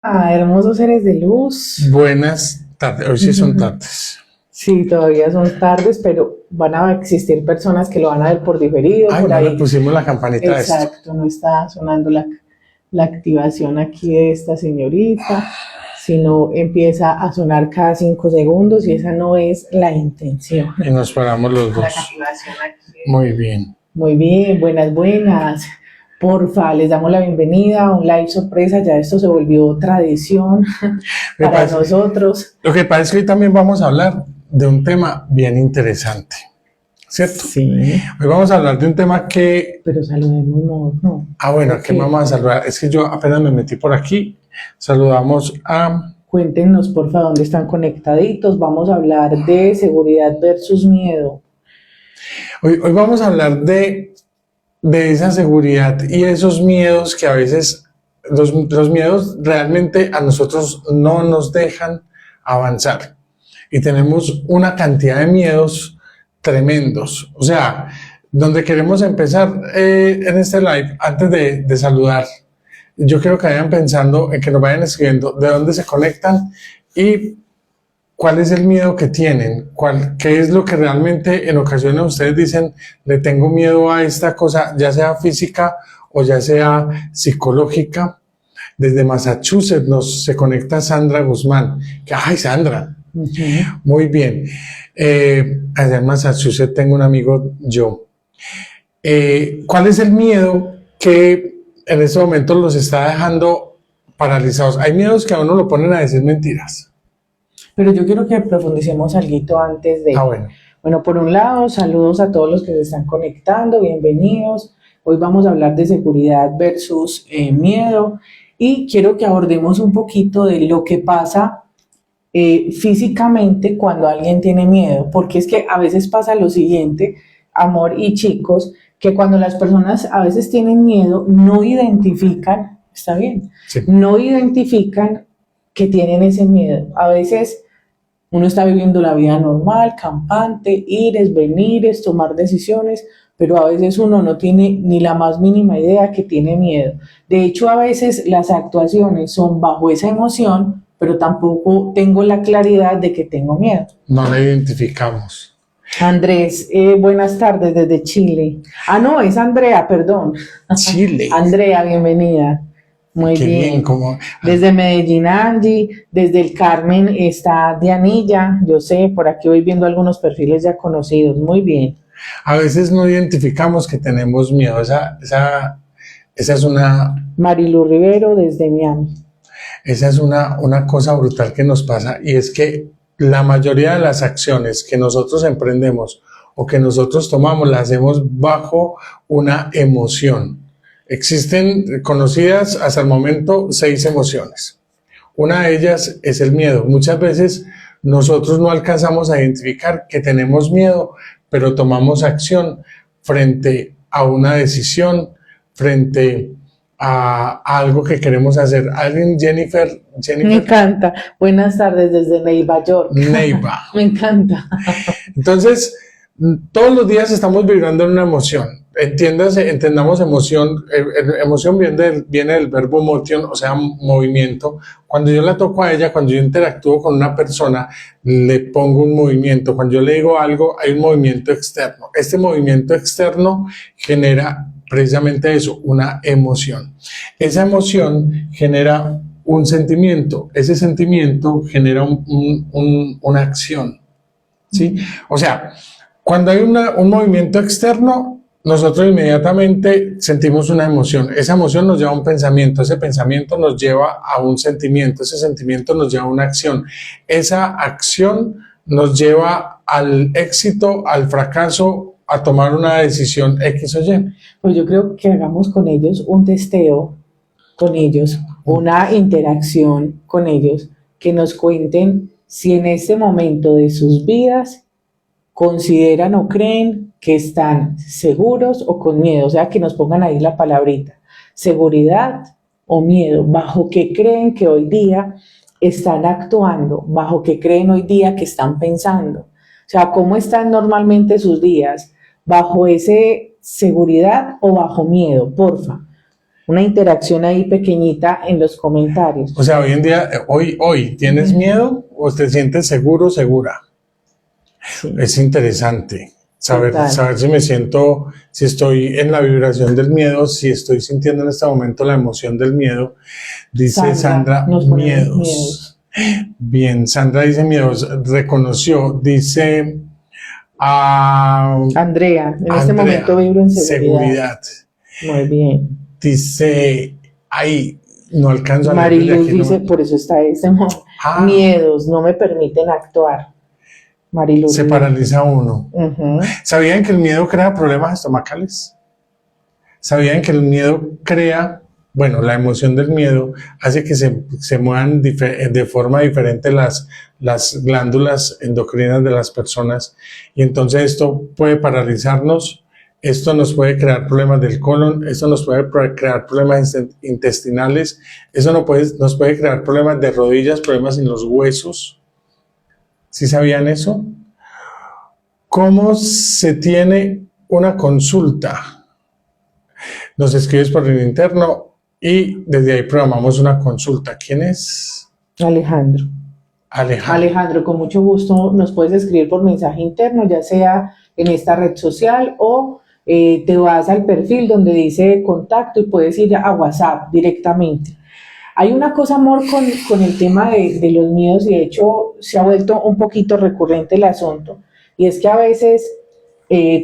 Hermosos seres de luz. Buenas tardes, hoy sí son tardes. Sí, todavía son tardes, pero van a existir personas que lo van a ver por diferido, Ay, por no le ahí. pusimos la campanita a esto. Exacto, no está sonando la activación aquí de esta señorita, sino empieza a sonar cada 5 segundos y esa no es la intención. Y nos paramos los La dos. activación aquí. Muy bien. Muy bien, buenas, buenas. Porfa, les damos la bienvenida a un live sorpresa. Ya esto se volvió tradición para nosotros. Lo que pasa es que hoy también vamos a hablar de un tema bien interesante, ¿cierto? Sí. Hoy vamos a hablar de un tema que... Pero saludemos, no. Ah, bueno, ¿a qué vamos a saludar? Es que yo apenas me metí por aquí. Saludamos a... Cuéntenos, porfa, dónde están conectaditos. Vamos a hablar de seguridad versus miedo. Hoy vamos a hablar de esa seguridad y esos miedos que a veces, los miedos realmente a nosotros no nos dejan avanzar. Y tenemos una cantidad de miedos tremendos. O sea, donde queremos empezar en este live, antes de saludar, yo quiero que vayan pensando en que nos vayan escribiendo de dónde se conectan y cuál es el miedo que tienen, qué es lo que realmente en ocasiones ustedes dicen, le tengo miedo a esta cosa, ya sea física o ya sea psicológica. Desde Massachusetts se conecta Sandra Guzmán. ¡Ay, Sandra! Muy bien. Allá en Massachusetts tengo un amigo, yo. ¿Cuál es el miedo que en este momento los está dejando paralizados? Hay miedos que a uno lo ponen a decir mentiras. Pero yo quiero que profundicemos algo antes de... Bueno, por un lado, saludos a todos los que se están conectando, bienvenidos. Hoy vamos a hablar de seguridad versus miedo y quiero que abordemos un poquito de lo que pasa físicamente cuando alguien tiene miedo, porque es que a veces pasa lo siguiente, amor y chicos, que cuando las personas a veces tienen miedo, no identifican, está bien, sí, no identifican que tienen ese miedo. A veces uno está viviendo la vida normal, campante, ires, venires, tomar decisiones, pero a veces uno no tiene ni la más mínima idea que tiene miedo. De hecho, a veces las actuaciones son bajo esa emoción, pero tampoco tengo la claridad de que tengo miedo. No la identificamos. Andrés, buenas tardes desde Chile. Ah, no, es Andrea, perdón. Chile. Andrea, bienvenida. Muy bien. Desde Medellín, Angie, desde el Carmen está Dianilla, yo sé, por aquí voy viendo algunos perfiles ya conocidos, muy bien. A veces no identificamos que tenemos miedo, esa es una... Marilu Rivero desde Miami. Esa es una cosa brutal que nos pasa y es que la mayoría de las acciones que nosotros emprendemos o que nosotros tomamos las hacemos bajo una emoción. Existen conocidas hasta el momento 6 emociones. Una de ellas es el miedo. Muchas veces nosotros no alcanzamos a identificar que tenemos miedo, pero tomamos acción frente a una decisión, frente a algo que queremos hacer. ¿Alguien, Jennifer? Me encanta. Buenas tardes desde Neiva, York. Neiva. Me encanta. Entonces, todos los días estamos vibrando en una emoción. Entendamos emoción. Emoción viene del verbo motion, o sea, movimiento. Cuando yo la toco a ella, cuando yo interactúo con una persona, le pongo un movimiento. Cuando yo le digo algo, hay un movimiento externo. Este movimiento externo genera precisamente eso, una emoción. Esa emoción genera un sentimiento. Ese sentimiento genera una acción. ¿Sí? O sea, cuando hay un movimiento externo, nosotros inmediatamente sentimos una emoción. Esa emoción nos lleva a un pensamiento, ese pensamiento nos lleva a un sentimiento, ese sentimiento nos lleva a una acción. Esa acción nos lleva al éxito, al fracaso, a tomar una decisión X o Y. Pues yo creo que hagamos con ellos un testeo, con ellos, una interacción con ellos, que nos cuenten si en este momento de sus vidas consideran o creen que están seguros o con miedo, o sea, que nos pongan ahí la palabrita, seguridad o miedo, bajo qué creen que hoy día están actuando, bajo qué creen hoy día que están pensando, o sea, cómo están normalmente sus días, bajo ese seguridad o bajo miedo, porfa. una interacción ahí pequeñita en los comentarios. O sea, hoy en día, hoy, ¿tienes miedo o te sientes seguro, segura? Sí. Es interesante saber si me siento, si estoy en la vibración del miedo, si estoy sintiendo en este momento la emoción del miedo. Dice Sandra, miedos. Bien, Sandra dice miedos, reconoció, dice Andrea, en este momento vibro en seguridad. Muy bien. Dice, ahí no alcanzo a leer. Mariluz dice, por eso está miedos, no me permiten actuar. Mariluz. Se paraliza uno. ¿Sabían que el miedo crea problemas estomacales? ¿Sabían que el miedo crea, bueno, la emoción del miedo hace que se muevan de forma diferente las glándulas endocrinas de las personas, y entonces esto puede paralizarnos, esto nos puede crear problemas del colon, esto nos puede crear problemas intestinales, eso nos puede crear problemas de rodillas, problemas en los huesos. ¿Sí sabían eso? ¿Cómo se tiene una consulta? Nos escribes por el interno y desde ahí programamos una consulta. ¿Quién es? Alejandro. Alejandro, con mucho gusto nos puedes escribir por mensaje interno, ya sea en esta red social o te vas al perfil donde dice contacto y puedes ir a WhatsApp directamente. Hay una cosa, amor, con el tema de los miedos, y de hecho se ha vuelto un poquito recurrente el asunto, y es que a veces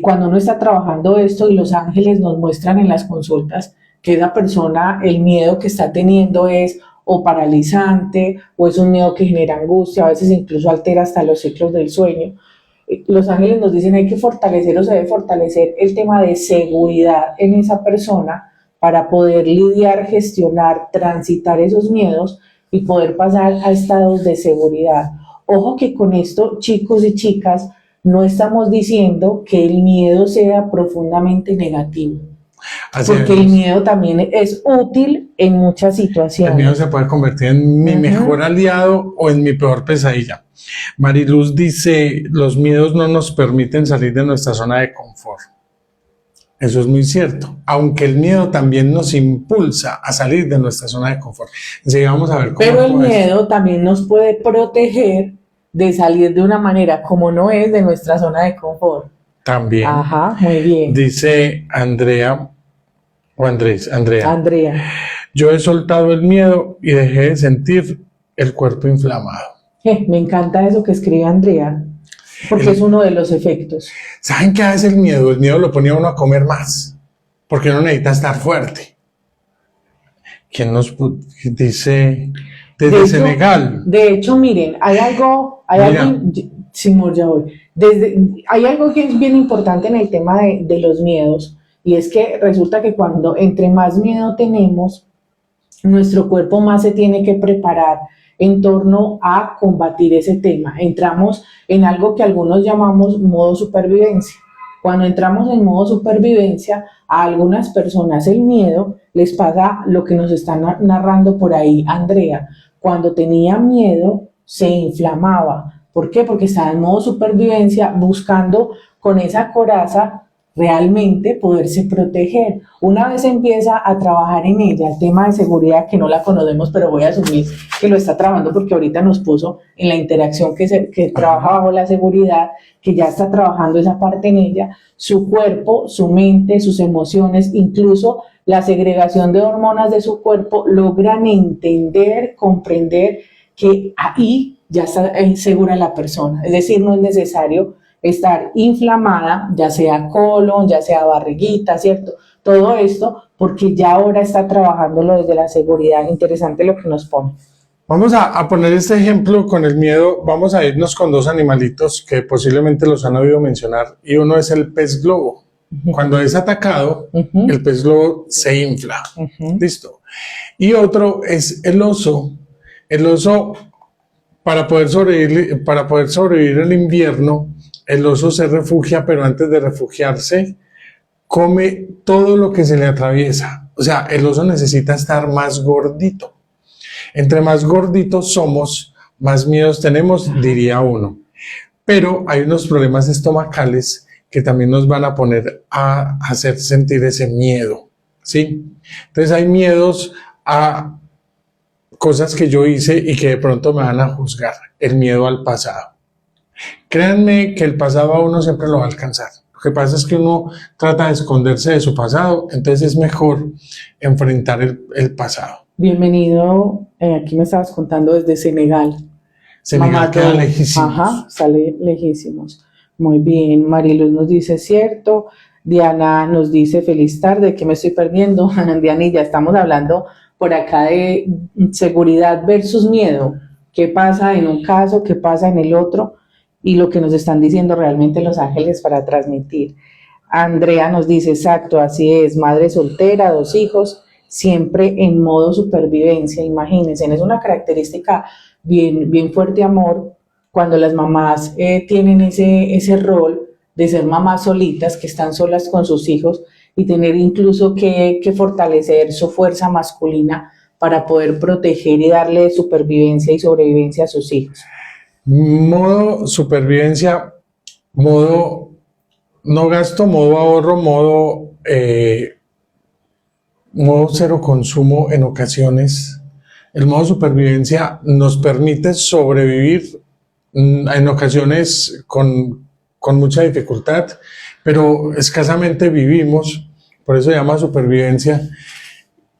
cuando uno está trabajando esto y los ángeles nos muestran en las consultas que esa persona, el miedo que está teniendo es o paralizante o es un miedo que genera angustia, a veces incluso altera hasta los ciclos del sueño. Los ángeles nos dicen hay que fortalecer o se debe fortalecer el tema de seguridad en esa persona para poder lidiar, gestionar, transitar esos miedos y poder pasar a estados de seguridad. Ojo que con esto, chicos y chicas, no estamos diciendo que el miedo sea profundamente negativo. Porque el miedo también es útil en muchas situaciones. El miedo se puede convertir en mi mejor aliado o en mi peor pesadilla. Mariluz dice, los miedos no nos permiten salir de nuestra zona de confort. Eso es muy cierto, aunque el miedo también nos impulsa a salir de nuestra zona de confort. Entonces vamos a ver cómo. Pero el miedo también nos puede proteger de salir de una manera como no es de nuestra zona de confort. También. Ajá, muy bien. Dice Andrea, o Andrés, Andrea. Yo he soltado el miedo y dejé de sentir el cuerpo inflamado. Me encanta eso que escribe Andrea, porque es uno de los efectos. ¿Saben qué hace el miedo? El miedo lo ponía a uno a comer más, porque uno necesita estar fuerte. ¿Quién nos dice desde Senegal? De hecho, miren, hay algo, Simón, ya voy. Hay algo que es bien importante en el tema de los miedos, y es que resulta que cuando entre más miedo tenemos, nuestro cuerpo más se tiene que preparar en torno a combatir ese tema. Entramos en algo que algunos llamamos modo supervivencia. Cuando entramos en modo supervivencia, a algunas personas el miedo les pasa lo que nos está narrando por ahí Andrea. Cuando tenía miedo, se inflamaba. ¿Por qué? Porque estaba en modo supervivencia buscando con esa coraza realmente poderse proteger. Una vez empieza a trabajar en ella el tema de seguridad, que no la conocemos, pero voy a asumir que lo está trabajando porque ahorita nos puso en la interacción que trabaja bajo la seguridad, que ya está trabajando esa parte en ella, su cuerpo, su mente, sus emociones, incluso la segregación de hormonas de su cuerpo, logran entender, comprender que ahí ya está segura la persona. Es decir, no es necesario estar inflamada, ya sea colon, ya sea barriguita, ¿cierto? Todo esto porque ya ahora está trabajándolo desde la seguridad. Interesante lo que nos pone. Vamos a poner este ejemplo con el miedo. Vamos a irnos con dos animalitos que posiblemente los han oído mencionar, y uno es el pez globo. Cuando es atacado, el pez globo se infla. Listo. Y otro es el oso. El oso, para poder sobrevivir el invierno, el oso se refugia, pero antes de refugiarse, come todo lo que se le atraviesa. O sea, el oso necesita estar más gordito. Entre más gorditos somos, más miedos tenemos, diría uno. Pero hay unos problemas estomacales que también nos van a poner a hacer sentir ese miedo, ¿sí? Entonces hay miedos a cosas que yo hice y que de pronto me van a juzgar. El miedo al pasado. Créanme que el pasado a uno siempre lo va a alcanzar. Lo que pasa es que uno trata de esconderse de su pasado, entonces es mejor enfrentar el pasado. Bienvenido, aquí me estabas contando desde Senegal. Senegal queda lejísimos. Ajá, sale lejísimos. Muy bien, Mariluz nos dice cierto. Diana nos dice feliz tarde, ¿qué me estoy perdiendo? Diana, y ya estamos hablando por acá de seguridad versus miedo. ¿Qué pasa en un caso? ¿Qué pasa en el otro? Y lo que nos están diciendo realmente los ángeles para transmitir. Andrea nos dice, exacto, así es, madre soltera, 2 hijos, siempre en modo supervivencia, imagínense, es una característica bien fuerte, amor, cuando las mamás tienen ese rol de ser mamás solitas, que están solas con sus hijos y tener incluso que fortalecer su fuerza masculina para poder proteger y darle supervivencia y sobrevivencia a sus hijos. Modo supervivencia, modo no gasto, modo ahorro, modo cero consumo en ocasiones. El modo supervivencia nos permite sobrevivir en ocasiones con mucha dificultad, pero escasamente vivimos, por eso se llama supervivencia.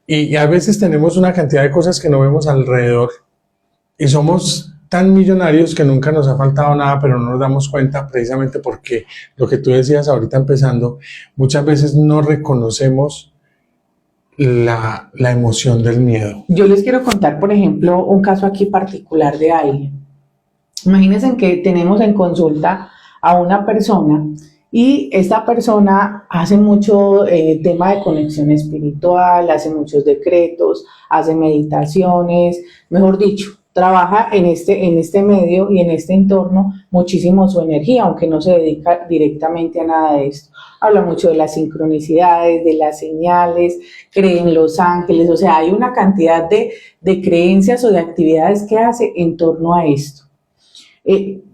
Y a veces tenemos una cantidad de cosas que no vemos alrededor y somos tan millonarios que nunca nos ha faltado nada, pero no nos damos cuenta precisamente porque lo que tú decías ahorita empezando, muchas veces no reconocemos la emoción del miedo. Yo les quiero contar, por ejemplo, un caso aquí particular de alguien. Imagínense que tenemos en consulta a una persona y esta persona hace mucho tema de conexión espiritual, hace muchos decretos, hace meditaciones, mejor dicho, trabaja en este medio y en este entorno muchísimo su energía, aunque no se dedica directamente a nada de esto. Habla mucho de las sincronicidades, de las señales, cree en los ángeles, o sea, hay una cantidad de creencias o de actividades que hace en torno a esto.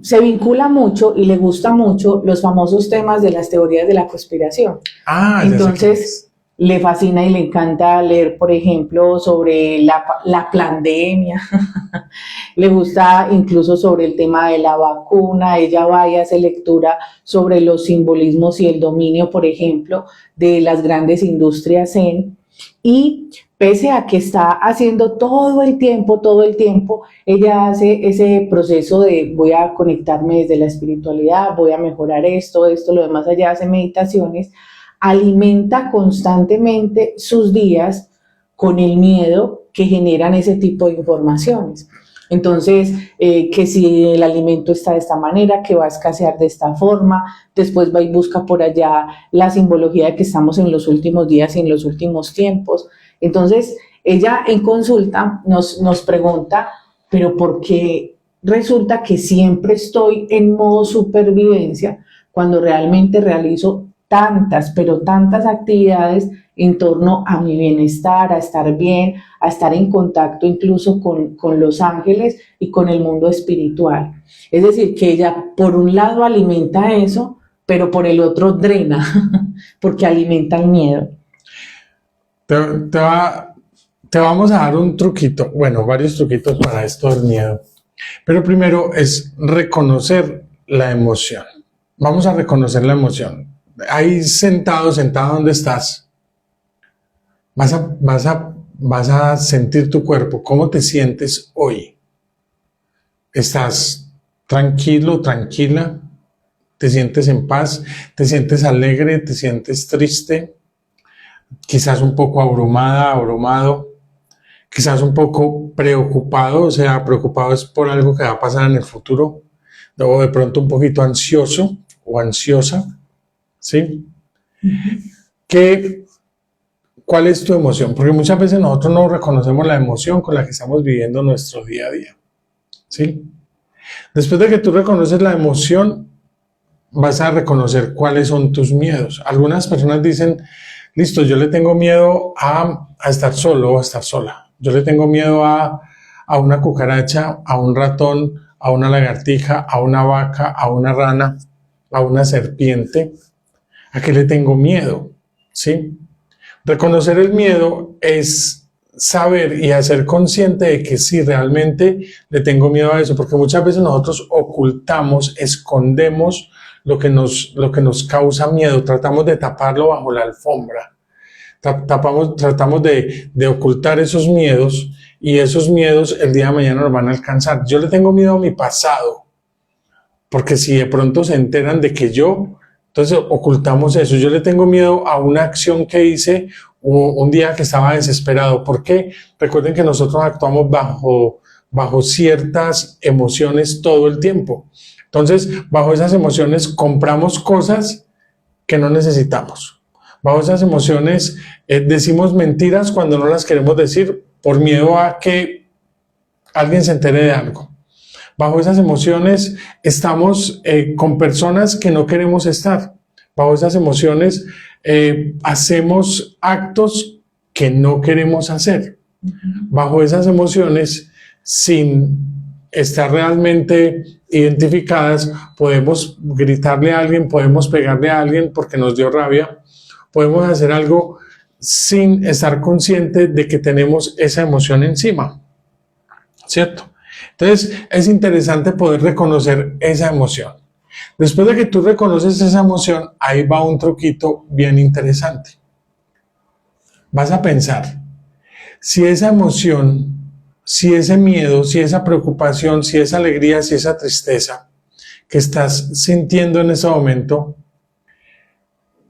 Se vincula mucho y le gusta mucho los famosos temas de las teorías de la conspiración. Entonces, le fascina y le encanta leer, por ejemplo, sobre la pandemia. Le gusta incluso sobre el tema de la vacuna. Ella va y hace lectura sobre los simbolismos y el dominio, por ejemplo, de las grandes industrias y pese a que está haciendo todo el tiempo, ella hace ese proceso de voy a conectarme desde la espiritualidad, voy a mejorar esto, lo demás, allá hace meditaciones, alimenta constantemente sus días con el miedo que generan ese tipo de informaciones. Entonces, que si el alimento está de esta manera, que va a escasear de esta forma, después va y busca por allá la simbología de que estamos en los últimos días y en los últimos tiempos. Entonces, ella en consulta nos pregunta, pero ¿por qué resulta que siempre estoy en modo supervivencia cuando realmente realizo tantas actividades en torno a mi bienestar, a estar bien, a estar en contacto incluso con los ángeles y con el mundo espiritual? Es decir, que ella por un lado alimenta eso, pero por el otro drena, porque alimenta el miedo. Te vamos a dar un truquito, bueno, varios truquitos para esto del miedo. Pero primero es reconocer la emoción. Vamos a reconocer la emoción. Ahí sentado donde estás, vas a sentir tu cuerpo. ¿Cómo te sientes hoy? ¿Estás tranquilo, tranquila? ¿Te sientes en paz? ¿Te sientes alegre? ¿Te sientes triste? Quizás un poco abrumada, abrumado, quizás un poco preocupado, o sea, preocupado es por algo que va a pasar en el futuro, o de pronto un poquito ansioso o ansiosa, ¿sí? ¿Cuál es tu emoción? Porque muchas veces nosotros no reconocemos la emoción con la que estamos viviendo nuestro día a día, ¿sí? Después de que tú reconoces la emoción, vas a reconocer cuáles son tus miedos. Algunas personas dicen, listo, yo le tengo miedo a estar solo o a estar sola. Yo le tengo miedo a una cucaracha, a un ratón, a una lagartija, a una vaca, a una rana, a una serpiente. ¿A qué le tengo miedo? ¿Sí? Reconocer el miedo es saber y hacer consciente de que sí, realmente le tengo miedo a eso, porque muchas veces nosotros ocultamos, escondemos lo que nos causa miedo, tratamos de taparlo bajo la alfombra, tratamos de ocultar esos miedos, y esos miedos el día de mañana nos van a alcanzar. Yo le tengo miedo a mi pasado, porque si de pronto se enteran de que entonces ocultamos eso. Yo le tengo miedo a una acción que hice un día que estaba desesperado. ¿Por qué? Recuerden que nosotros actuamos bajo ciertas emociones todo el tiempo. Entonces, bajo esas emociones compramos cosas que no necesitamos. Bajo esas emociones decimos mentiras cuando no las queremos decir por miedo a que alguien se entere de algo. Bajo esas emociones estamos con personas que no queremos estar. Bajo esas emociones hacemos actos que no queremos hacer. Bajo esas emociones, sin estar realmente identificadas, podemos gritarle a alguien, podemos pegarle a alguien porque nos dio rabia, podemos hacer algo sin estar conscientes de que tenemos esa emoción encima, ¿cierto? Entonces, es interesante poder reconocer esa emoción. Después de que tú reconoces esa emoción, ahí va un truquito bien interesante. Vas a pensar, si esa emoción, si ese miedo, si esa preocupación, si esa alegría, si esa tristeza que estás sintiendo en ese momento,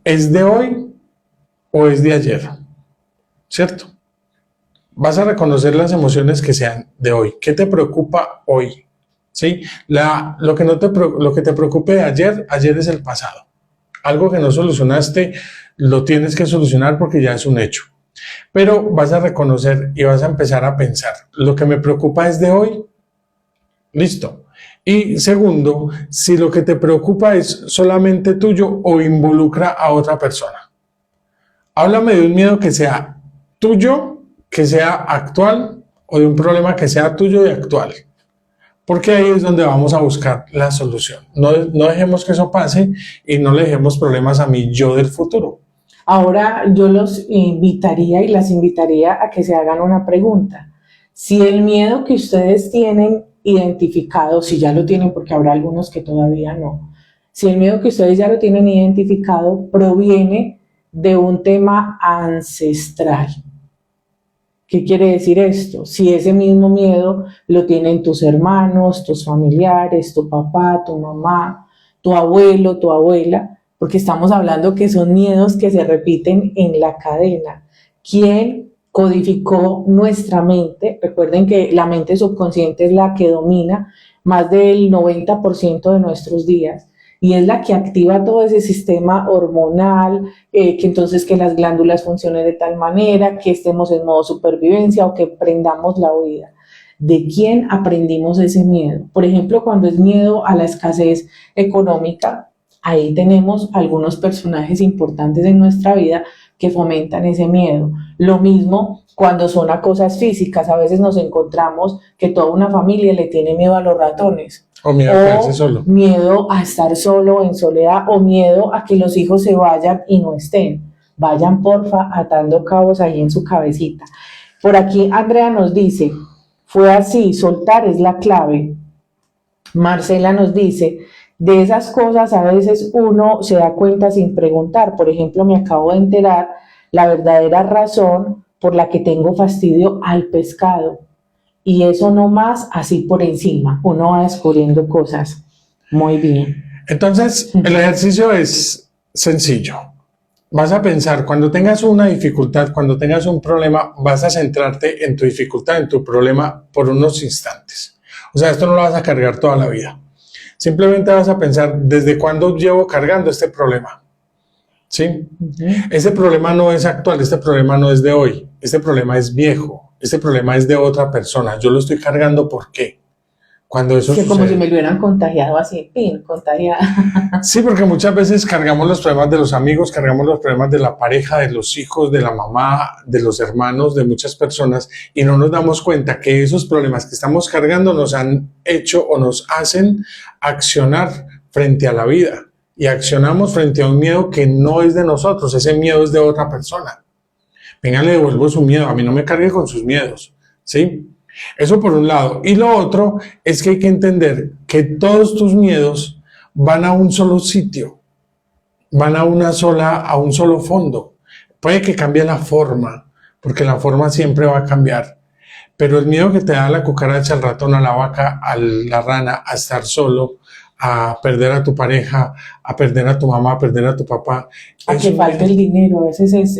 ¿es de hoy o es de ayer? ¿Cierto? Vas a reconocer las emociones que sean de hoy. ¿Qué te preocupa hoy? ¿Sí? Lo que te preocupe de ayer es el pasado. Algo que no solucionaste, lo tienes que solucionar porque ya es un hecho. Pero vas a reconocer y vas a empezar a pensar, lo que me preocupa es de hoy, listo. Y segundo, si lo que te preocupa es solamente tuyo o involucra a otra persona. Háblame de un miedo que sea tuyo, que sea actual, o de un problema que sea tuyo y actual. Porque ahí es donde vamos a buscar la solución. No dejemos que eso pase y no le dejemos problemas a mi yo del futuro. Ahora yo los invitaría y las invitaría a que se hagan una pregunta. Si el miedo que ustedes tienen identificado, si ya lo tienen, porque habrá algunos que todavía no, si el miedo que ustedes ya lo tienen identificado proviene de un tema ancestral. ¿Qué quiere decir esto? Si ese mismo miedo lo tienen tus hermanos, tus familiares, tu papá, tu mamá, tu abuelo, tu abuela, porque estamos hablando que son miedos que se repiten en la cadena. ¿Quién codificó nuestra mente? Recuerden que la mente subconsciente es la que domina más del 90% de nuestros días y es la que activa todo ese sistema hormonal, que entonces que las glándulas funcionen de tal manera, que estemos en modo supervivencia o que prendamos la huida. ¿De quién aprendimos ese miedo? Por ejemplo, cuando es miedo a la escasez económica, ahí tenemos algunos personajes importantes en nuestra vida que fomentan ese miedo. Lo mismo cuando son a cosas físicas. A veces nos encontramos que toda una familia le tiene miedo a los ratones. O miedo a quedarse solo. Miedo a estar solo en soledad, o miedo a que los hijos se vayan y no estén. Vayan, porfa, atando cabos ahí en su cabecita. Por aquí Andrea nos dice, fue así, soltar es la clave. Marcela nos dice, de esas cosas a veces uno se da cuenta sin preguntar. Por ejemplo, me acabo de enterar la verdadera razón por la que tengo fastidio al pescado. Y eso no más así por encima. Uno va descubriendo cosas. Muy bien. Entonces, el ejercicio es sencillo. Vas a pensar, cuando tengas una dificultad, cuando tengas un problema, vas a centrarte en tu dificultad, en tu problema por unos instantes. O sea, esto no lo vas a cargar toda la vida. Simplemente vas a pensar, ¿desde cuándo llevo cargando este problema? ¿Sí? Este problema no es actual, este problema no es de hoy, este problema es viejo, este problema es de otra persona. Yo lo estoy cargando, ¿por qué? Cuando eso sucede. Como si me lo hubieran contagiado así, contagiada. Sí, porque muchas veces cargamos los problemas de los amigos, cargamos los problemas de la pareja, de los hijos, de la mamá, de los hermanos, de muchas personas, y no nos damos cuenta que esos problemas que estamos cargando nos han hecho o nos hacen accionar frente a la vida. Y accionamos frente a un miedo que no es de nosotros, ese miedo es de otra persona. venga, le devuelvo su miedo, a mí no me cargue con sus miedos, ¿sí? Eso por un lado. Y lo otro es que hay que entender que todos tus miedos van a un solo sitio, van a un solo fondo. Puede que cambie la forma, porque la forma siempre va a cambiar. Pero el miedo que te da la cucaracha, al ratón, a la vaca, a la rana, a estar solo, a perder a tu pareja, a perder a tu mamá, a perder a tu papá. A que falte el dinero, a veces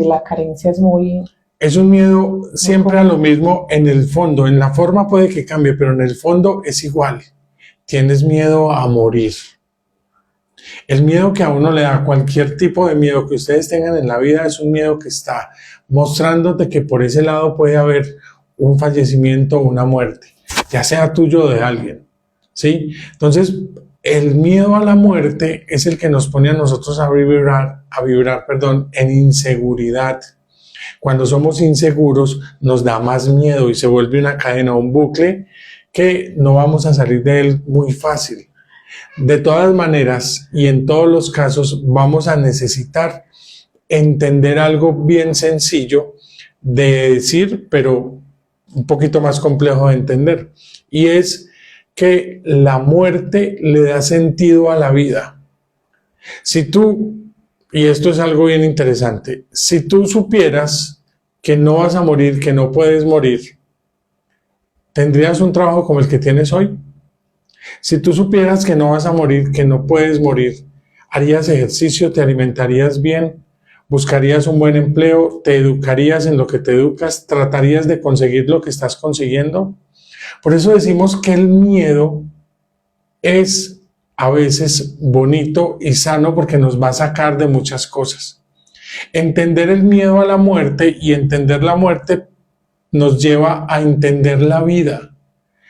la carencia es muy... Es un miedo siempre a lo mismo en el fondo. En la forma puede que cambie, pero en el fondo es igual. Tienes miedo a morir. El miedo que a uno le da, cualquier tipo de miedo que ustedes tengan en la vida, es un miedo que está mostrándote que por ese lado puede haber un fallecimiento o una muerte, ya sea tuyo o de alguien, ¿sí? Entonces, el miedo a la muerte es el que nos pone a nosotros a vibrar, en inseguridad. Cuando somos inseguros, nos da más miedo y se vuelve una cadena, un bucle que no vamos a salir de él muy fácil. De todas maneras, y en todos los casos, vamos a necesitar entender algo bien sencillo de decir, pero un poquito más complejo de entender, y es que la muerte le da sentido a la vida. Si tú, y esto es algo bien interesante, si tú supieras que no vas a morir, que no puedes morir, ¿tendrías un trabajo como el que tienes hoy? Si tú supieras que no vas a morir, que no puedes morir, ¿harías ejercicio? ¿Te alimentarías bien? ¿Buscarías un buen empleo? ¿Te educarías en lo que te educas? ¿Tratarías de conseguir lo que estás consiguiendo? Por eso decimos que el miedo es a veces bonito y sano, porque nos va a sacar de muchas cosas. Entender el miedo a la muerte y entender la muerte nos lleva a entender la vida.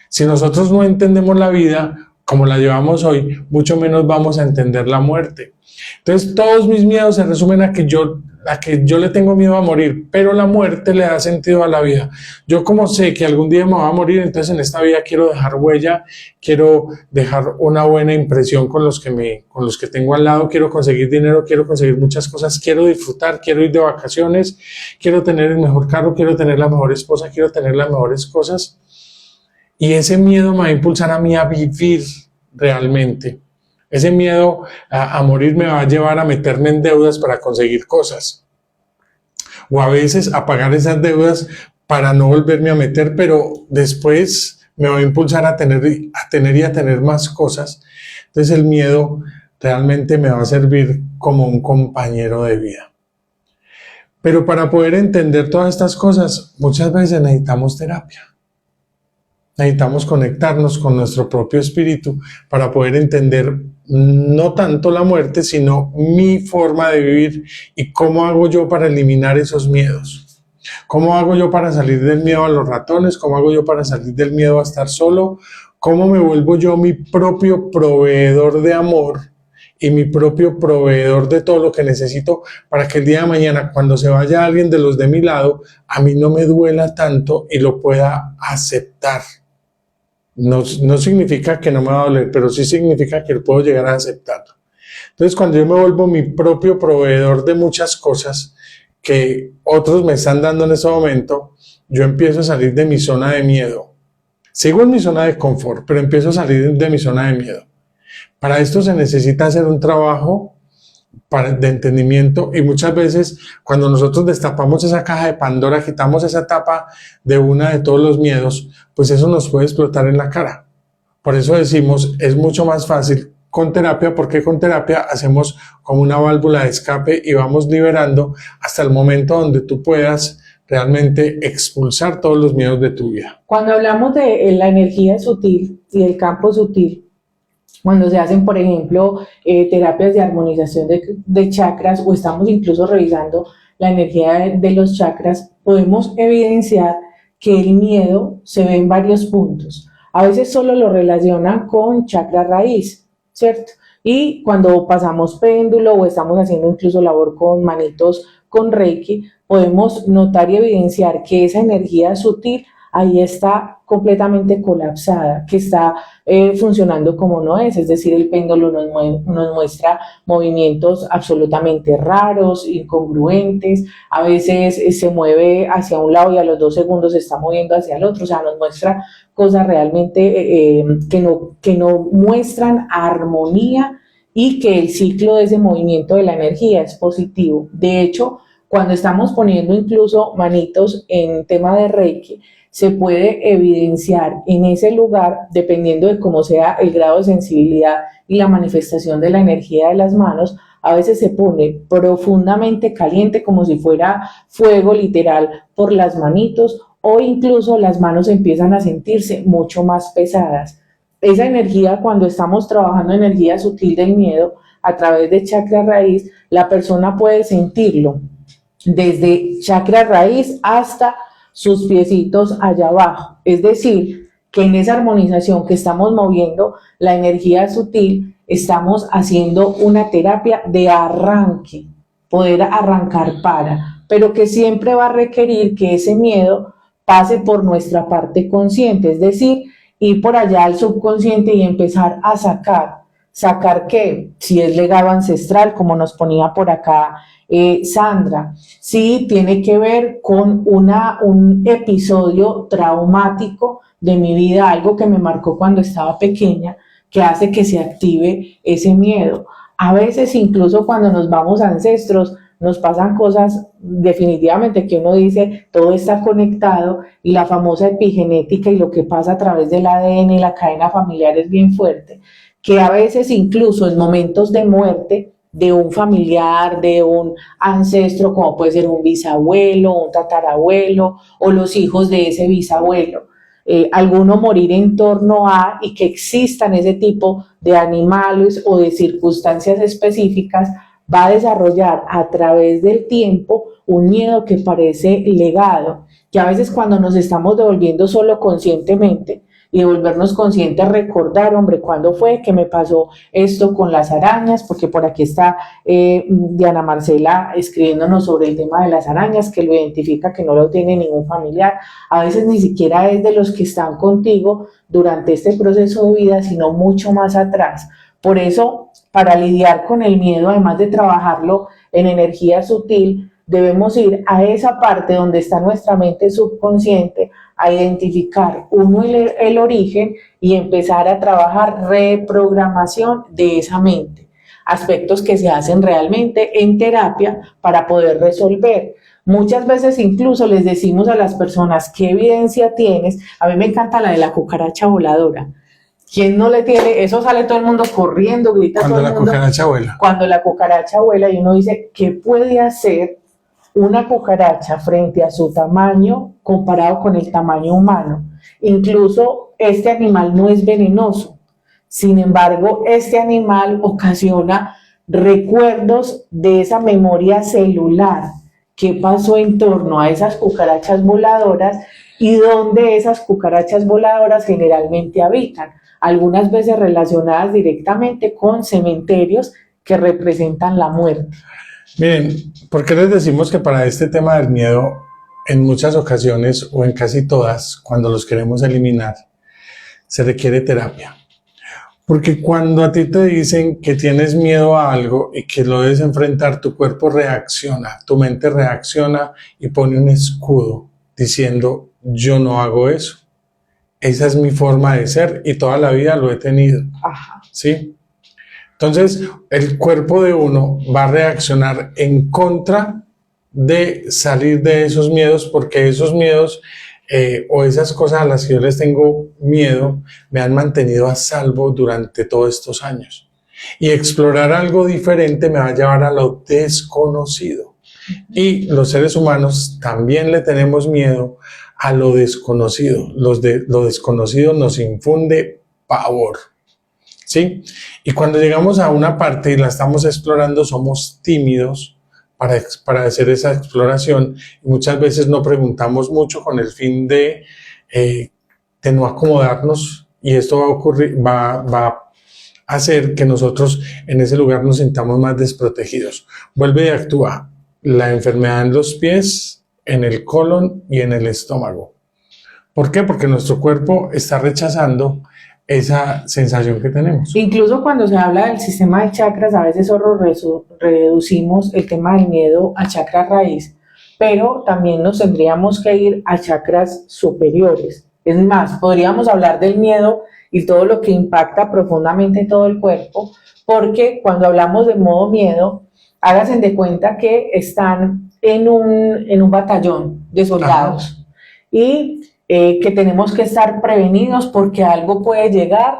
Si nosotros no entendemos la vida como la llevamos hoy, mucho menos vamos a entender la muerte. Entonces, todos mis miedos se resumen a que yo le tengo miedo a morir, pero la muerte le da sentido a la vida. Yo, como sé que algún día me voy a morir, entonces en esta vida quiero dejar huella, quiero dejar una buena impresión con los que tengo al lado, quiero conseguir dinero, quiero conseguir muchas cosas, quiero disfrutar, quiero ir de vacaciones, quiero tener el mejor carro, quiero tener la mejor esposa, quiero tener las mejores cosas. Y ese miedo me va a impulsar a mí a vivir realmente. Ese miedo a morir me va a llevar a meterme en deudas para conseguir cosas. O a veces a pagar esas deudas para no volverme a meter, pero después me va a impulsar a tener más cosas. Entonces el miedo realmente me va a servir como un compañero de vida. Pero para poder entender todas estas cosas, muchas veces necesitamos terapia. Necesitamos conectarnos con nuestro propio espíritu para poder entender no tanto la muerte, sino mi forma de vivir y cómo hago yo para eliminar esos miedos. ¿Cómo hago yo para salir del miedo a los ratones? ¿Cómo hago yo para salir del miedo a estar solo? ¿Cómo me vuelvo yo mi propio proveedor de amor y mi propio proveedor de todo lo que necesito para que el día de mañana, cuando se vaya alguien de los de mi lado, a mí no me duela tanto y lo pueda aceptar? No significa que no me va a doler, pero sí significa que puedo llegar a aceptarlo. Entonces, cuando yo me vuelvo mi propio proveedor de muchas cosas que otros me están dando en ese momento, yo empiezo a salir de mi zona de miedo. Sigo en mi zona de confort, pero empiezo a salir de mi zona de miedo. Para esto se necesita hacer un trabajo de entendimiento, y muchas veces cuando nosotros destapamos esa caja de Pandora, quitamos esa tapa de todos los miedos, pues eso nos puede explotar en la cara. Por eso decimos, es mucho más fácil con terapia, porque con terapia hacemos como una válvula de escape y vamos liberando hasta el momento donde tú puedas realmente expulsar todos los miedos de tu vida. Cuando hablamos de la energía sutil y el campo sutil, cuando se hacen, por ejemplo, terapias de armonización de chakras, o estamos incluso revisando la energía de los chakras, podemos evidenciar que el miedo se ve en varios puntos. A veces solo lo relacionan con chakra raíz, ¿cierto? Y cuando pasamos péndulo o estamos haciendo incluso labor con manitos, con Reiki, podemos notar y evidenciar que esa energía sutil ahí está completamente colapsada, que está funcionando como no es decir, el péndulo nos muestra movimientos absolutamente raros, incongruentes, a veces se mueve hacia un lado y a los 2 segundos se está moviendo hacia el otro, o sea, nos muestra cosas realmente que no muestran armonía y que el ciclo de ese movimiento de la energía es positivo. De hecho, cuando estamos poniendo incluso manitos en tema de Reiki, se puede evidenciar en ese lugar, dependiendo de cómo sea el grado de sensibilidad y la manifestación de la energía de las manos, a veces se pone profundamente caliente, como si fuera fuego literal por las manitos, o incluso las manos empiezan a sentirse mucho más pesadas. Esa energía, cuando estamos trabajando energía sutil del miedo, a través de chakra raíz, la persona puede sentirlo desde chakra raíz hasta sus piecitos allá abajo. Es decir, que en esa armonización que estamos moviendo la energía sutil, estamos haciendo una terapia de arranque, poder arrancar pero que siempre va a requerir que ese miedo pase por nuestra parte consciente, es decir, ir por allá al subconsciente y empezar a sacar que si es legado ancestral, como nos ponía por acá Sandra, sí tiene que ver con un episodio traumático de mi vida, algo que me marcó cuando estaba pequeña, que hace que se active ese miedo. A veces incluso cuando nos vamos a ancestros, nos pasan cosas definitivamente que uno dice, todo está conectado y la famosa epigenética y lo que pasa a través del ADN y la cadena familiar es bien fuerte, que a veces incluso en momentos de muerte de un familiar, de un ancestro, como puede ser un bisabuelo, un tatarabuelo o los hijos de ese bisabuelo, alguno morir en torno a y que existan ese tipo de animales o de circunstancias específicas, va a desarrollar a través del tiempo un miedo que parece legado, que a veces cuando nos estamos devolviendo solo conscientemente y de volvernos conscientes, recordar, hombre, ¿cuándo fue que me pasó esto con las arañas? Porque por aquí está Diana Marcela escribiéndonos sobre el tema de las arañas, que lo identifica, que no lo tiene ningún familiar. A veces ni siquiera es de los que están contigo durante este proceso de vida, sino mucho más atrás. Por eso, para lidiar con el miedo, además de trabajarlo en energía sutil, debemos ir a esa parte donde está nuestra mente subconsciente, a identificar el origen y empezar a trabajar reprogramación de esa mente. Aspectos que se hacen realmente en terapia para poder resolver. Muchas veces incluso les decimos a las personas, ¿qué evidencia tienes? A mí me encanta la de la cucaracha voladora. ¿Quién no le tiene? Eso sale todo el mundo corriendo, grita todo el mundo. Cuando la cucaracha vuela. Cuando la cucaracha vuela y uno dice, ¿qué puede hacer una cucaracha frente a su tamaño comparado con el tamaño humano? Incluso este animal no es venenoso. Sin embargo, este animal ocasiona recuerdos de esa memoria celular que pasó en torno a esas cucarachas voladoras y donde esas cucarachas voladoras generalmente habitan, algunas veces relacionadas directamente con cementerios que representan la muerte. Miren, ¿por qué les decimos que para este tema del miedo, en muchas ocasiones o en casi todas, cuando los queremos eliminar, se requiere terapia? Porque cuando a ti te dicen que tienes miedo a algo y que lo debes enfrentar, tu cuerpo reacciona, tu mente reacciona y pone un escudo diciendo, yo no hago eso. Esa es mi forma de ser y toda la vida lo he tenido. Ajá. ¿Sí? Entonces, el cuerpo de uno va a reaccionar en contra de salir de esos miedos, porque esos miedos o esas cosas a las que yo les tengo miedo me han mantenido a salvo durante todos estos años. Y explorar algo diferente me va a llevar a lo desconocido. Y los seres humanos también le tenemos miedo a lo desconocido. Lo desconocido nos infunde pavor. ¿Sí? Y cuando llegamos a una parte y la estamos explorando, somos tímidos para hacer esa exploración y muchas veces no preguntamos mucho con el fin de no acomodarnos, y esto va a hacer que nosotros en ese lugar nos sintamos más desprotegidos. Vuelve y actúa la enfermedad en los pies, en el colon y en el estómago. ¿Por qué? Porque nuestro cuerpo está rechazando esa sensación que tenemos. Incluso cuando se habla del sistema de chakras, a veces solo reducimos el tema del miedo a chakra raíz, pero también nos tendríamos que ir a chakras superiores. Es más, podríamos hablar del miedo y todo lo que impacta profundamente todo el cuerpo, porque cuando hablamos de modo miedo, háganse de cuenta que están en un batallón de soldados. Ajá. Y que tenemos que estar prevenidos porque algo puede llegar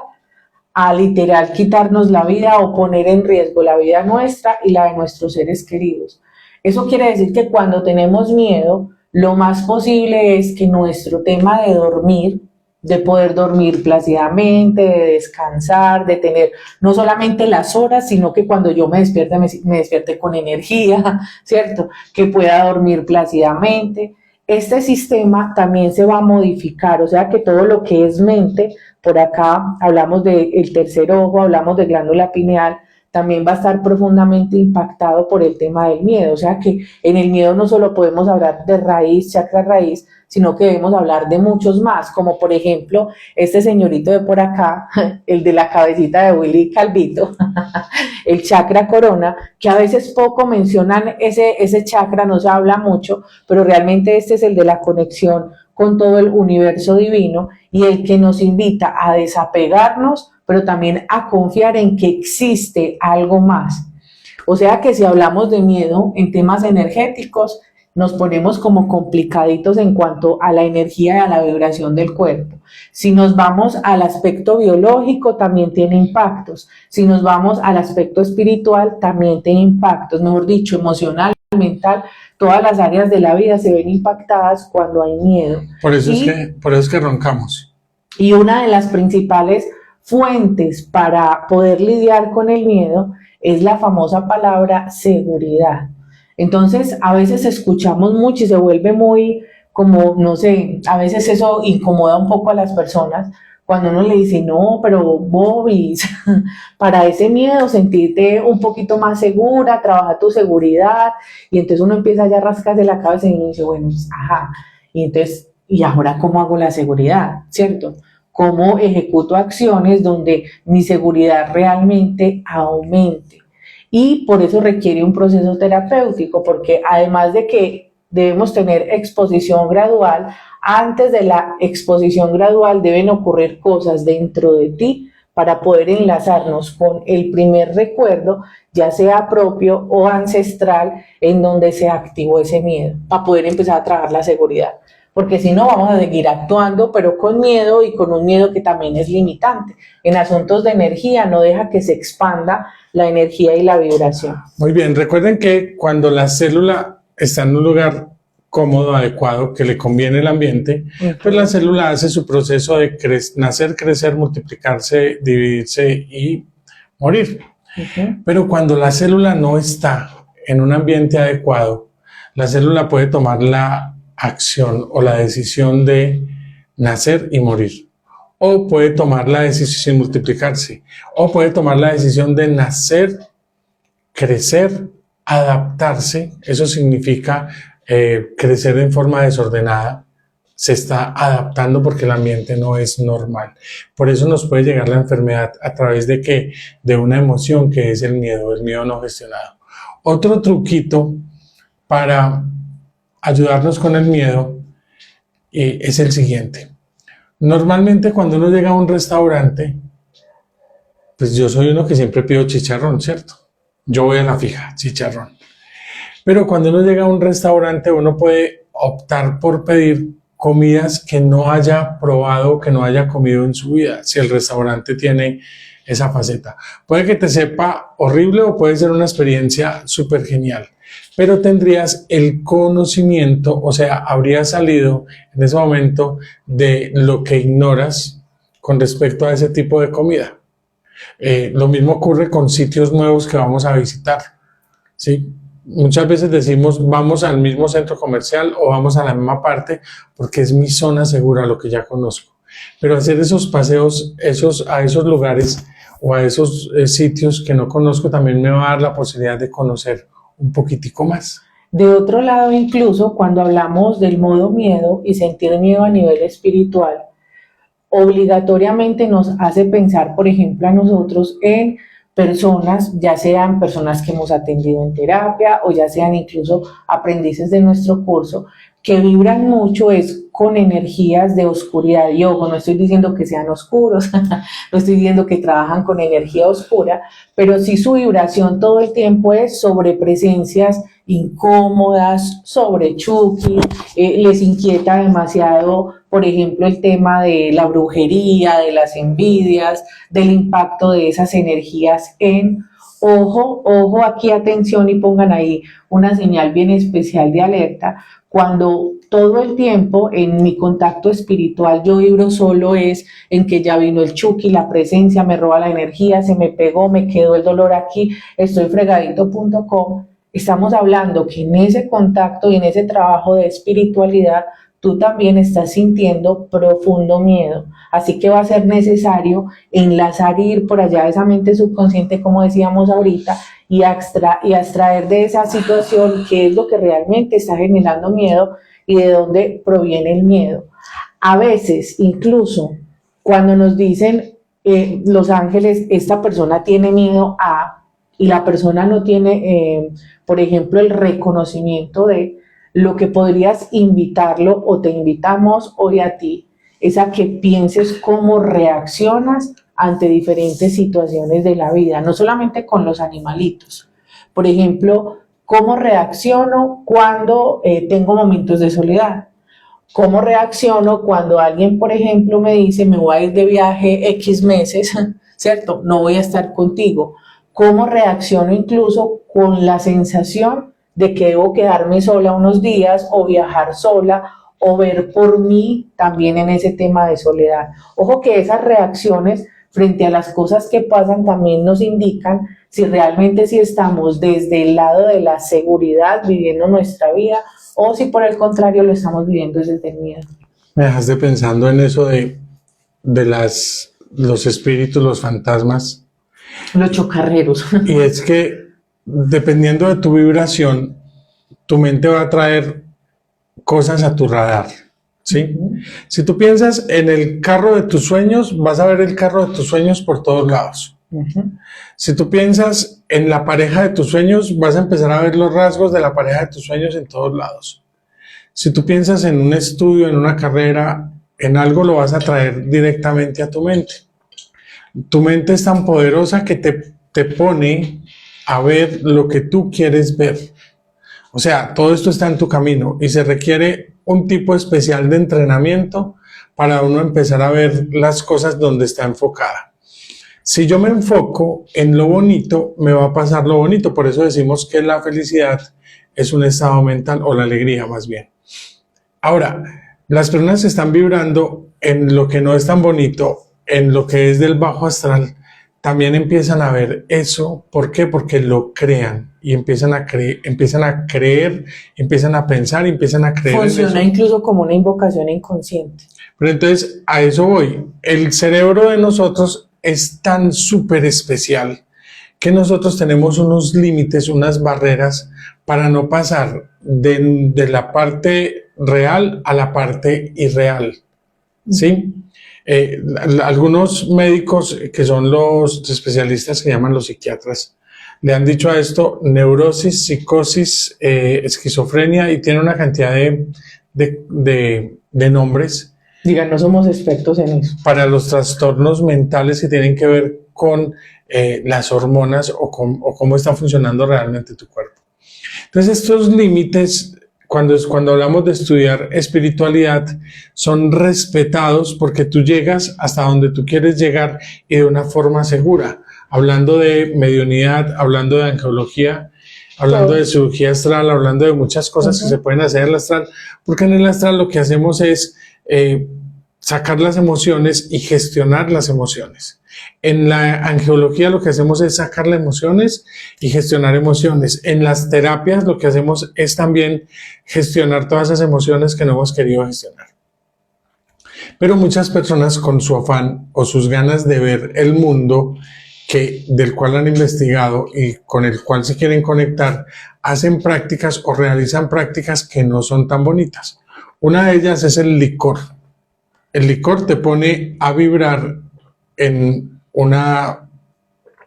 a literal quitarnos la vida o poner en riesgo la vida nuestra y la de nuestros seres queridos. Eso quiere decir que cuando tenemos miedo, lo más posible es que nuestro tema de dormir, de poder dormir plácidamente, de descansar, de tener no solamente las horas, sino que cuando yo me despierte con energía, ¿cierto? Que pueda dormir plácidamente. Este sistema también se va a modificar, o sea que todo lo que es mente, por acá hablamos del tercer ojo, hablamos de glándula pineal, también va a estar profundamente impactado por el tema del miedo, o sea que en el miedo no solo podemos hablar de raíz, chakra raíz, sino que debemos hablar de muchos más, como por ejemplo este señorito de por acá, el de la cabecita de Willy Calvito, el chakra corona, que a veces poco mencionan ese chakra, no se habla mucho, pero realmente este es el de la conexión con todo el universo divino y el que nos invita a desapegarnos, pero también a confiar en que existe algo más. O sea que si hablamos de miedo en temas energéticos, nos ponemos como complicaditos en cuanto a la energía y a la vibración del cuerpo. Si nos vamos al aspecto biológico, también tiene impactos. Si nos vamos al aspecto espiritual, también tiene impactos. Mejor dicho, emocional, mental, todas las áreas de la vida se ven impactadas cuando hay miedo. Por eso es que roncamos. Y una de las principales fuentes para poder lidiar con el miedo es la famosa palabra seguridad. Entonces, a veces escuchamos mucho y se vuelve muy, como, no sé, a veces eso incomoda un poco a las personas cuando uno le dice, no, pero Bobby, para ese miedo, sentirte un poquito más segura, trabaja tu seguridad, y entonces uno empieza ya a rascarse la cabeza y uno dice, bueno, ajá, y entonces, ¿y ahora cómo hago la seguridad? ¿Cierto? ¿Cómo ejecuto acciones donde mi seguridad realmente aumente? Y por eso requiere un proceso terapéutico, porque además de que debemos tener exposición gradual, antes de la exposición gradual deben ocurrir cosas dentro de ti para poder enlazarnos con el primer recuerdo, ya sea propio o ancestral, en donde se activó ese miedo, para poder empezar a trabajar la seguridad. Porque si no vamos a seguir actuando, pero con miedo y con un miedo que también es limitante. En asuntos de energía no deja que se expanda la energía y la vibración. Muy bien, recuerden que cuando la célula está en un lugar cómodo, adecuado, que le conviene el ambiente, pues la célula hace su proceso de nacer, crecer, multiplicarse, dividirse y morir. Pero cuando la célula no está en un ambiente adecuado, la célula puede tomar la acción o la decisión de nacer y morir, o puede tomar la decisión de multiplicarse, o puede tomar la decisión de nacer, crecer, adaptarse. Eso significa crecer en forma desordenada, se está adaptando porque el ambiente no es normal. Por eso nos puede llegar la enfermedad a través de ¿qué? De una emoción que es el miedo no gestionado. Otro truquito para ayudarnos con el miedo es el siguiente. Normalmente cuando uno llega a un restaurante, pues yo soy uno que siempre pido chicharrón, ¿cierto? Yo voy a la fija, chicharrón. Pero cuando uno llega a un restaurante, uno puede optar por pedir comidas que no haya probado, que no haya comido en su vida, si el restaurante tiene esa faceta. Puede que te sepa horrible o puede ser una experiencia súper genial, pero tendrías el conocimiento, o sea, habrías salido en ese momento de lo que ignoras con respecto a ese tipo de comida. Lo mismo ocurre con sitios nuevos que vamos a visitar, ¿sí? Muchas veces decimos vamos al mismo centro comercial o vamos a la misma parte porque es mi zona segura, lo que ya conozco. Pero hacer esos paseos a esos lugares o a esos sitios que no conozco también me va a dar la posibilidad de conocer un poquitico más. De otro lado, incluso cuando hablamos del modo miedo y sentir miedo a nivel espiritual, obligatoriamente nos hace pensar, por ejemplo, a nosotros en personas, ya sean personas que hemos atendido en terapia o ya sean incluso aprendices de nuestro curso, que vibran mucho es con energías de oscuridad. Y ojo, no estoy diciendo que sean oscuros, no estoy diciendo que trabajan con energía oscura, pero sí su vibración todo el tiempo es sobre presencias incómodas, sobre Chucky, les inquieta demasiado, por ejemplo, el tema de la brujería, de las envidias, del impacto de esas energías en... Ojo, ojo, aquí atención y pongan ahí una señal bien especial de alerta. Cuando todo el tiempo en mi contacto espiritual yo vibro solo es en que ya vino el Chucky, la presencia, me roba la energía, se me pegó, me quedó el dolor aquí, estoy fregadito.com. Estamos hablando que en ese contacto y en ese trabajo de espiritualidad tú también estás sintiendo profundo miedo. Así que va a ser necesario enlazar y ir por allá de esa mente subconsciente, como decíamos ahorita, y extraer de esa situación qué es lo que realmente está generando miedo y de dónde proviene el miedo. A veces, incluso, cuando nos dicen los ángeles, esta persona tiene miedo a, y la persona no tiene, por ejemplo, el reconocimiento de lo que podrías invitarlo o te invitamos hoy a ti, es a que pienses cómo reaccionas ante diferentes situaciones de la vida, no solamente con los animalitos. Por ejemplo, ¿cómo reacciono cuando tengo momentos de soledad? ¿Cómo reacciono cuando alguien, por ejemplo, me dice, me voy a ir de viaje X meses, ¿cierto? No voy a estar contigo. ¿Cómo reacciono incluso con la sensación de que debo quedarme sola unos días o viajar sola o ver por mí también en ese tema de soledad? Ojo que esas reacciones frente a las cosas que pasan también nos indican si realmente sí estamos desde el lado de la seguridad viviendo nuestra vida o si por el contrario lo estamos viviendo desde el miedo. Me dejaste pensando en eso de los espíritus, los fantasmas. Los chocarreros. Y es que dependiendo de tu vibración, tu mente va a traer cosas a tu radar, ¿sí? Si tú piensas en el carro de tus sueños, vas a ver el carro de tus sueños por todos lados. Si tú piensas en la pareja de tus sueños, vas a empezar a ver los rasgos de la pareja de tus sueños en todos lados. Si tú piensas en un estudio, en una carrera, en algo, lo vas a traer directamente a tu mente. Tu mente es tan poderosa que te pone a ver lo que tú quieres ver. O sea, todo esto está en tu camino y se requiere un tipo especial de entrenamiento para uno empezar a ver las cosas donde está enfocada. Si yo me enfoco en lo bonito, me va a pasar lo bonito. Por eso decimos que la felicidad es un estado mental, o la alegría más bien. Ahora, las personas están vibrando en lo que no es tan bonito, en lo que es del bajo astral, también empiezan a ver eso. ¿Por qué? Porque lo crean y empiezan a creer, empiezan a pensar, empiezan a creer. Funciona incluso como una invocación inconsciente. Pero entonces a eso voy. El cerebro de nosotros es tan súper especial que nosotros tenemos unos límites, unas barreras para no pasar de la parte real a la parte irreal, ¿sí? Algunos médicos que son los especialistas que llaman los psiquiatras le han dicho a esto neurosis, psicosis, esquizofrenia, y tiene una cantidad de nombres. Digan, no somos expertos en eso. Para los trastornos mentales que tienen que ver con las hormonas o cómo está funcionando realmente tu cuerpo. Entonces estos límites, cuando hablamos de estudiar espiritualidad, son respetados porque tú llegas hasta donde tú quieres llegar y de una forma segura. Hablando de mediunidad, hablando de angeología, hablando de cirugía astral, hablando de muchas cosas que se pueden hacer en el astral, porque en el astral lo que hacemos es sacar las emociones y gestionar las emociones. En la angeología lo que hacemos es sacar las emociones y gestionar emociones. En las terapias lo que hacemos es también gestionar todas esas emociones que no hemos querido gestionar. Pero muchas personas, con su afán o sus ganas de ver el mundo del cual han investigado y con el cual se quieren conectar, hacen prácticas o realizan prácticas que no son tan bonitas. Una de ellas es el licor. El licor te pone a vibrar en una,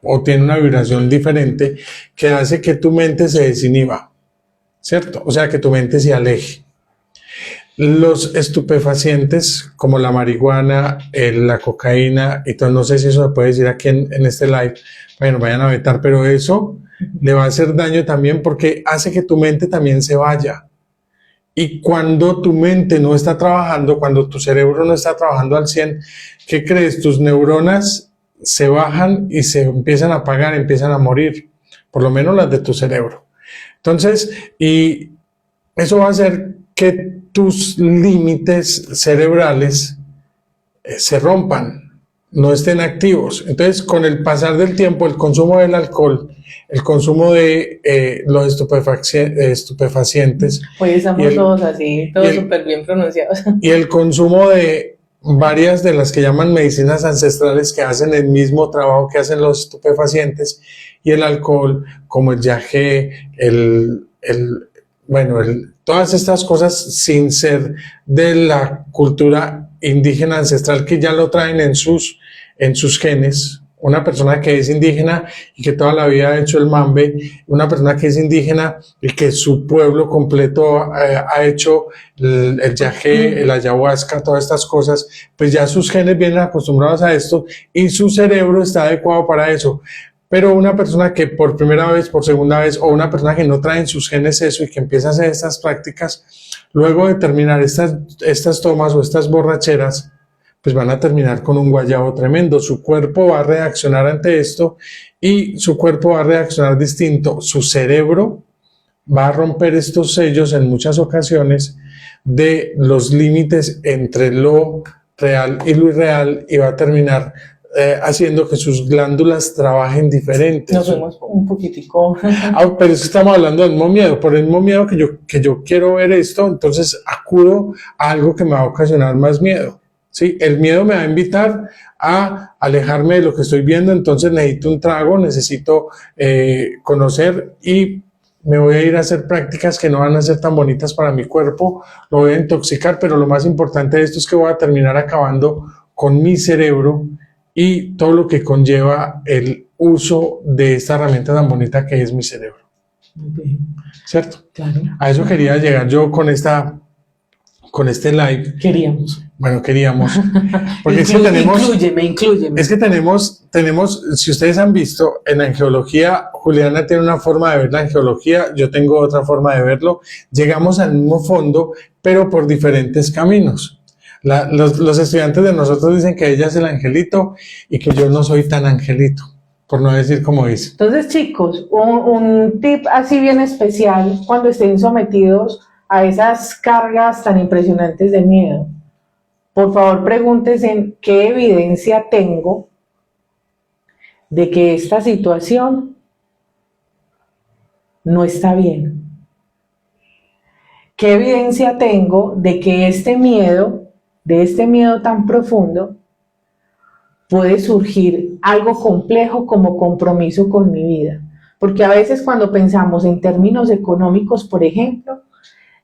o tiene una vibración diferente que hace que tu mente se desinhiba, ¿cierto? O sea, que tu mente se aleje. Los estupefacientes como la marihuana, la cocaína, y todo, no sé si eso se puede decir aquí en este live, bueno, vayan a vetar, pero eso le va a hacer daño también porque hace que tu mente también se vaya. Y cuando tu mente no está trabajando, cuando tu cerebro no está trabajando al 100, ¿qué crees? Tus neuronas se bajan y se empiezan a apagar, empiezan a morir, por lo menos las de tu cerebro. Entonces, y eso va a hacer que tus límites cerebrales se rompan, no estén activos. Entonces, con el pasar del tiempo, el consumo del alcohol, el consumo de los estupefacientes. Pues estamos todos así, todos súper bien pronunciados. Y el consumo de varias de las que llaman medicinas ancestrales que hacen el mismo trabajo que hacen los estupefacientes, y el alcohol, como el yagé, todas estas cosas sin ser de la cultura indígena ancestral que ya lo traen en sus genes. Una persona que es indígena y que toda la vida ha hecho el mambe, una persona que es indígena y que su pueblo completo ha hecho el yagé, el ayahuasca, todas estas cosas, pues ya sus genes vienen acostumbrados a esto y su cerebro está adecuado para eso. Pero una persona que por primera vez, por segunda vez, o una persona que no trae en sus genes eso y que empieza a hacer estas prácticas, luego de terminar estas tomas o estas borracheras, pues van a terminar con un guayabo tremendo. Su cuerpo va a reaccionar ante esto y su cuerpo va a reaccionar distinto. Su cerebro va a romper estos sellos en muchas ocasiones de los límites entre lo real y lo irreal y va a terminar haciendo que sus glándulas trabajen diferentes. Nos vemos un poquitico. Pero es que estamos hablando del mismo miedo. Por el mismo miedo que yo quiero ver esto, entonces acudo a algo que me va a ocasionar más miedo. ¿Sí? El miedo me va a invitar a alejarme de lo que estoy viendo, entonces necesito un trago, necesito conocer y me voy a ir a hacer prácticas que no van a ser tan bonitas para mi cuerpo, lo voy a intoxicar, pero lo más importante de esto es que voy a terminar acabando con mi cerebro y todo lo que conlleva el uso de esta herramienta tan bonita que es mi cerebro. ¿Cierto? Claro. A eso quería llegar yo con este live. Queríamos. Bueno, queríamos. Porque es que tenemos. Inclúyeme. Es que tenemos, si ustedes han visto, en la angeología, Juliana tiene una forma de ver la angeología, yo tengo otra forma de verlo. Llegamos al mismo fondo, pero por diferentes caminos. Los estudiantes de nosotros dicen que ella es el angelito y que yo no soy tan angelito, por no decir como dice. Entonces, chicos, un tip así bien especial cuando estén sometidos a esas cargas tan impresionantes de miedo. Por favor, pregúntense qué evidencia tengo de que esta situación no está bien. ¿Qué evidencia tengo de que de este miedo tan profundo, puede surgir algo complejo como compromiso con mi vida? Porque a veces cuando pensamos en términos económicos, por ejemplo,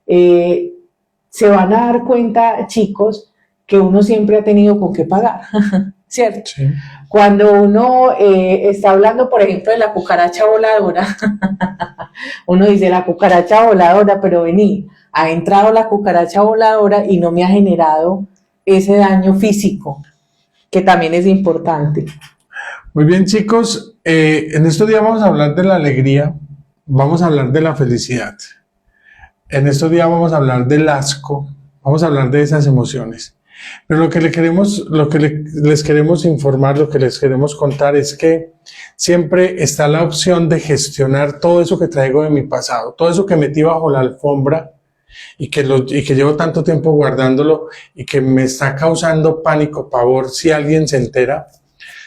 se van a dar cuenta, chicos, que uno siempre ha tenido con qué pagar, ¿cierto? Sí. Cuando uno está hablando, por ejemplo, de la cucaracha voladora, uno dice la cucaracha voladora, pero vení, ha entrado la cucaracha voladora y no me ha generado ese daño físico, que también es importante. Muy bien, chicos, en estos días vamos a hablar de la alegría, vamos a hablar de la felicidad. En estos días vamos a hablar del asco, vamos a hablar de esas emociones. Pero lo que les queremos informar, lo que les queremos contar es que siempre está la opción de gestionar todo eso que traigo de mi pasado, todo eso que metí bajo la alfombra y que llevo tanto tiempo guardándolo y que me está causando pánico, pavor si alguien se entera.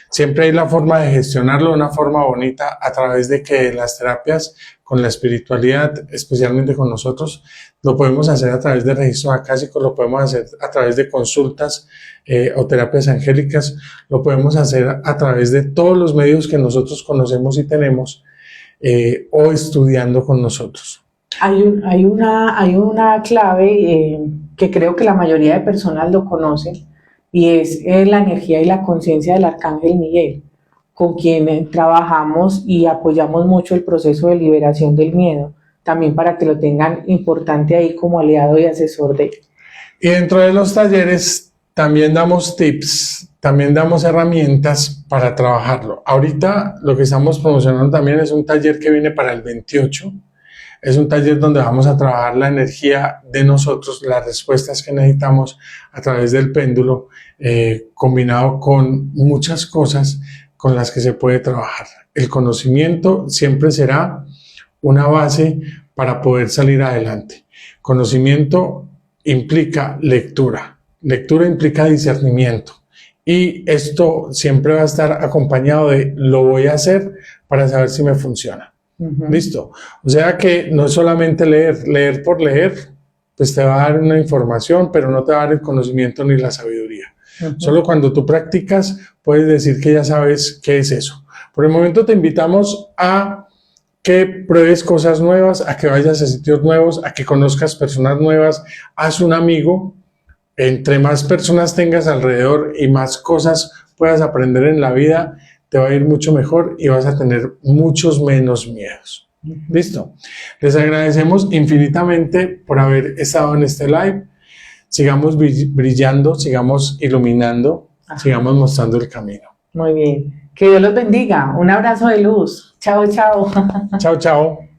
Siempre hay la forma de gestionarlo de una forma bonita a través de que las terapias con la espiritualidad, especialmente con nosotros, lo podemos hacer a través de registros acásicos, lo podemos hacer a través de consultas o terapias angélicas, lo podemos hacer a través de todos los medios que nosotros conocemos y tenemos. o estudiando con nosotros. Hay una clave que creo que la mayoría de personas lo conocen y es la energía y la conciencia del Arcángel Miguel, con quien trabajamos y apoyamos mucho el proceso de liberación del miedo, también para que lo tengan importante ahí como aliado y asesor de. Y dentro de los talleres también damos tips, también damos herramientas para trabajarlo. Ahorita lo que estamos promocionando también es un taller que viene para el 28. Es un taller donde vamos a trabajar la energía de nosotros, las respuestas que necesitamos a través del péndulo, combinado con muchas cosas con las que se puede trabajar. El conocimiento siempre será una base para poder salir adelante. Conocimiento implica lectura. Lectura implica discernimiento. Y esto siempre va a estar acompañado de lo voy a hacer para saber si me funciona. ¿Listo? O sea que no es solamente leer por leer, pues te va a dar una información, pero no te va a dar el conocimiento ni la sabiduría. Solo cuando tú practicas puedes decir que ya sabes qué es eso. Por el momento te invitamos a que pruebes cosas nuevas, a que vayas a sitios nuevos, a que conozcas personas nuevas, haz un amigo. Entre más personas tengas alrededor y más cosas puedas aprender en la vida, te va a ir mucho mejor y vas a tener muchos menos miedos. ¿Listo? Les agradecemos infinitamente por haber estado en este live. Sigamos brillando, sigamos iluminando, sigamos mostrando el camino. Muy bien. Que Dios los bendiga. Un abrazo de luz. Chao, chao. Chao, chao.